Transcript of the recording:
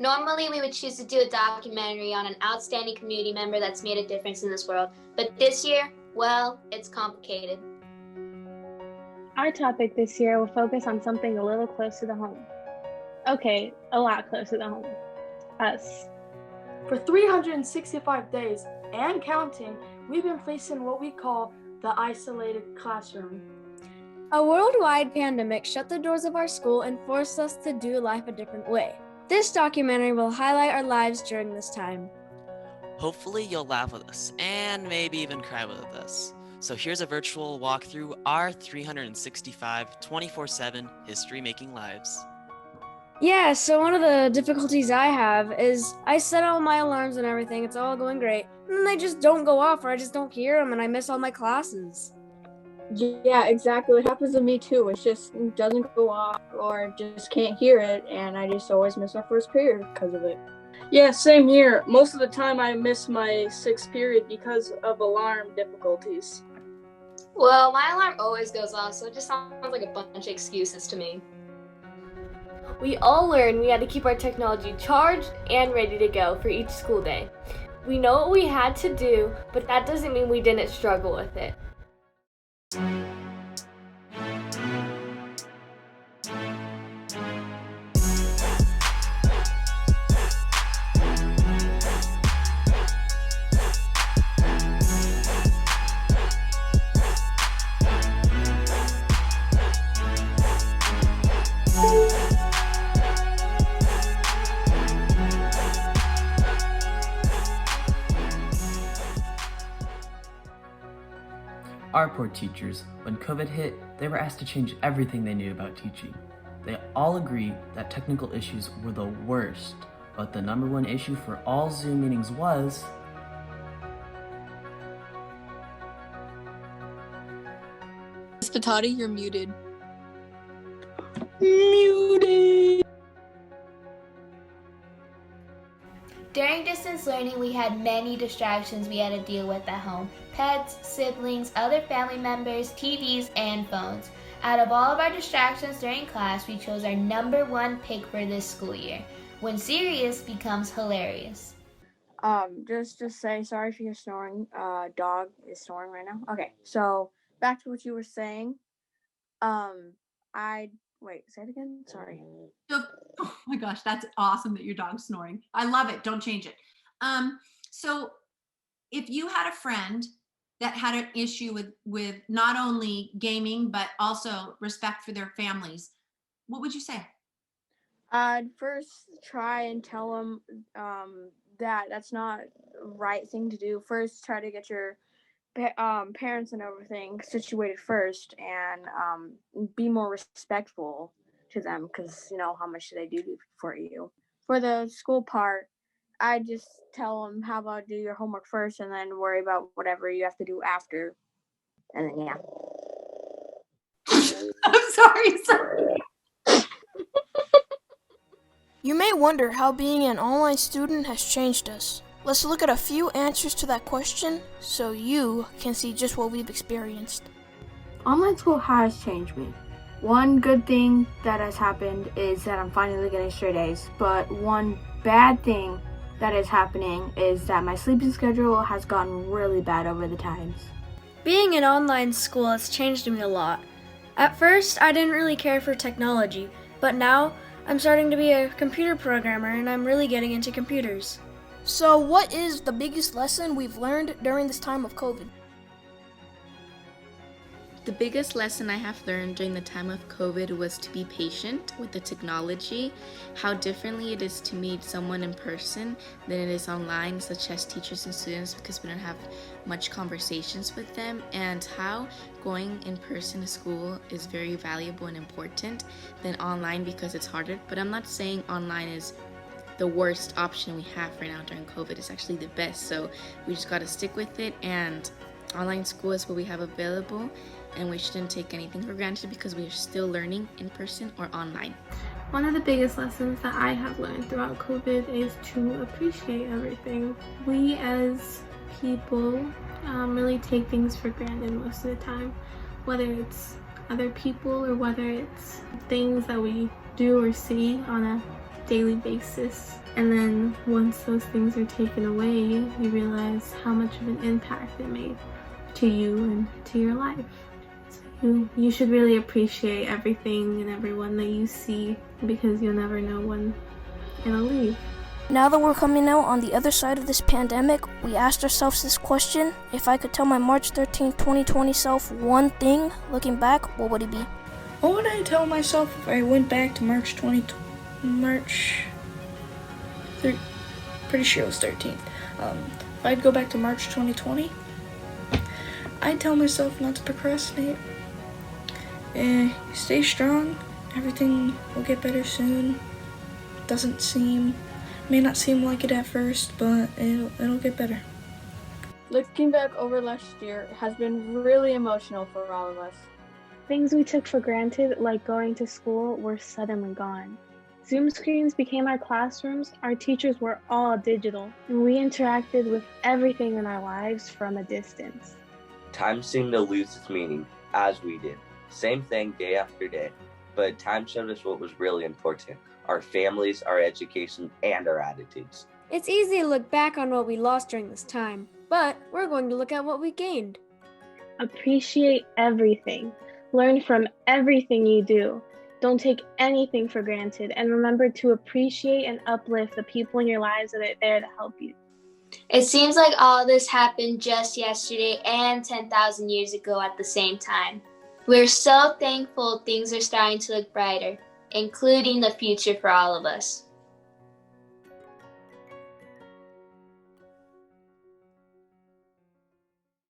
Normally, we would choose to do a documentary on an outstanding community member that's made a difference in this world. But this year, well, it's complicated. Our topic this year will focus on something a little close to the home. Okay, a lot closer to home. Us. For 365 days and counting, we've been placed in what we call the isolated classroom. A worldwide pandemic shut the doors of our school and forced us to do life a different way. This documentary will highlight our lives during this time. Hopefully you'll laugh with us and maybe even cry with us. So here's a virtual walk through our 365 24/7 history-making lives. Yeah, so one of the difficulties I have is I set all my alarms and everything, it's all going great, and then they just don't go off or I just don't hear them and I miss all my classes. Yeah, exactly. It happens to me too. It just doesn't go off or just can't hear it, and I just always miss my first period because of it. Yeah, same here. Most of the time I miss my sixth period because of alarm difficulties. Well, my alarm always goes off, so it just sounds like a bunch of excuses to me. We all learned we had to keep our technology charged and ready to go for each school day. We know what we had to do, but that doesn't mean we didn't struggle with it. Our poor teachers, when COVID hit, they were asked to change everything they knew about teaching. They all agree that technical issues were the worst, but the number one issue for all Zoom meetings was Spatati, you're muted. Muted! During distance learning, we had many distractions we had to deal with at home. Pets, siblings, other family members, TVs, and phones. Out of all of our distractions during class, we chose our number one pick for this school year. When serious becomes hilarious. Just to say sorry if you're snoring. Dog is snoring right now. Okay, so back to what you were saying. Wait, say it again? Sorry. Oh my gosh, that's awesome that your dog's snoring. I love it. Don't change it. So if you had a friend that had an issue with not only gaming, but also respect for their families, what would you say? I'd first try and tell them that that's not the right thing to do. First, try to get your parents and everything situated first, and be more respectful to them, because you know how much they do for you. For the school part, I just tell them, how about do your homework first and then worry about whatever you have to do after. And then yeah. I'm sorry. You may wonder how being an online student has changed us. Let's look at a few answers to that question so you can see just what we've experienced. Online school has changed me. One good thing that has happened is that I'm finally getting straight A's, but one bad thing that is happening is that my sleeping schedule has gotten really bad over the times. Being in online school has changed me a lot. At first, I didn't really care for technology, but now I'm starting to be a computer programmer and I'm really getting into computers. So what is the biggest lesson we've learned during this time of COVID? The biggest lesson I have learned during the time of COVID was to be patient with the technology, how differently it is to meet someone in person than it is online, such as teachers and students, because we don't have much conversations with them, and how going in person to school is very valuable and important than online because it's harder. But I'm not saying online is the worst option we have right now during COVID. It's actually the best, so we just got to stick with it, and online school is what we have available, and we shouldn't take anything for granted because we are still learning in person or online. One of the biggest lessons that I have learned throughout COVID is to appreciate everything. We as people really take things for granted most of the time, whether it's other people or whether it's things that we do or see on a daily basis. And then once those things are taken away, you realize how much of an impact it made to you and to your life. So you should really appreciate everything and everyone that you see, because you'll never know when it'll leave. Now that we're coming out on the other side of this pandemic, we asked ourselves this question: if I could tell my March 13th, 2020 self one thing, looking back, what would it be? What would I tell myself if I went back to pretty sure it was 13th. If I'd go back to March 2020, I'd tell myself not to procrastinate. Stay strong. Everything will get better soon. May not seem like it at first, but it'll get better. Looking back over last year has been really emotional for all of us. Things we took for granted, like going to school, were suddenly gone. Zoom screens became our classrooms, our teachers were all digital, and we interacted with everything in our lives from a distance. Time seemed to lose its meaning, as we did. Same thing day after day, but time showed us what was really important: our families, our education, and our attitudes. It's easy to look back on what we lost during this time, but we're going to look at what we gained. Appreciate everything. Learn from everything you do. Don't take anything for granted, and remember to appreciate and uplift the people in your lives that are there to help you. It seems like all this happened just yesterday and 10,000 years ago at the same time. We're so thankful things are starting to look brighter, including the future for all of us.